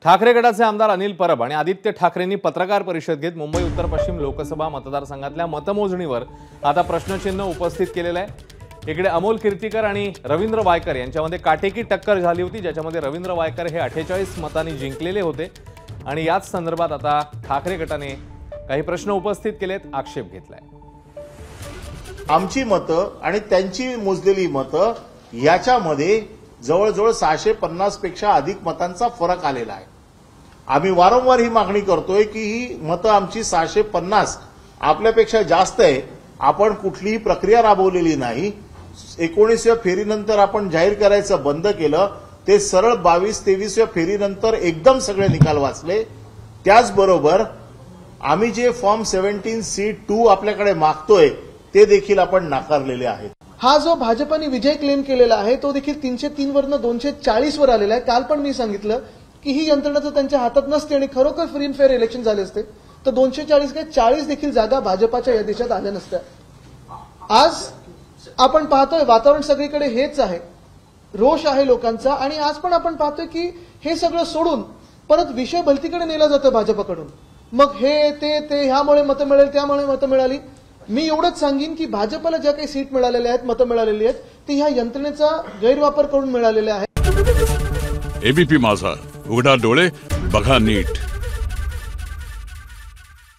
ठाकरे गटाचे आमदार अनिल परब आणि आदित्य ठाकरेंनी पत्रकार परिषद घेत मुंबई उत्तर पश्चिम लोकसभा मतदारसंघातल्या मतमोजणीवर आता प्रश्नचिन्ह उपस्थित केलेलं आहे। इकडे अमोल कीर्तीकर आणि रवींद्र वायकर यांच्यामध्ये काटेकी टक्कर झाली होती, ज्याच्यामध्ये रवींद्र वायकर हे 48 मतांनी जिंकलेले होते आणि याच संदर्भात आता ठाकरे गटाने काही प्रश्न उपस्थित केलेत, आक्षेप घेतलाय। आमची मतं आणि त्यांची मोजलेली मतं याच्यामध्ये जवळजवळ 650 पेक्षा अधिक मतांचा फरक आलेला आहे। आम्ही वारंवार ही मागणी करतोय की ही मतं आमची 650 आपल्यापेक्षा जास्त आहे। आपण कुठलीही प्रक्रिया राबवलेली नाही। 19व्या फेरीनंतर आपण जाहीर करायचं बंद केलं, ते सरळ 22-23व्या फेरीनंतर एकदम सगळे निकाल वाचले। त्याचबरोबर आम्ही जे फॉर्म 17C2 आपल्याकडे मागतोय ते देखील आपण नाकारलेले आहेत। हा जो भाजपने विजय क्लेम केलेला आहे तो देखील 303 वरनं 240 वर आलेला आहे। काल पण मी सांगितलं की ही यंत्रणा जर त्यांच्या हातात नसते आणि खरोखर फ्री अँड फेअर इलेक्शन झाले असते तर 240 काय 40 देखील जागा भाजपाच्या या देशात आल्या नसत्या। आज आपण पाहतोय वातावरण सगळीकडे हेच आहे, रोष आहे लोकांचा, आणि आज पण आपण पाहतोय की हे सगळं सोडून परत विषय भलतीकडे नेला जातो भाजपकडून। मग हे ते ह्यामुळे मतं मिळेल, त्यामुळे मतं मिळाली। मी एवढंच सांगेन की भाजपला ज्या काही सीट मिळालेल्या आहेत, मतं मिळालेली आहेत, ती ह्या यंत्रणेचा गैरवापर करून मिळालेल्या आहेत। एबीपी माझा, उघडा डोळे बघा नीट।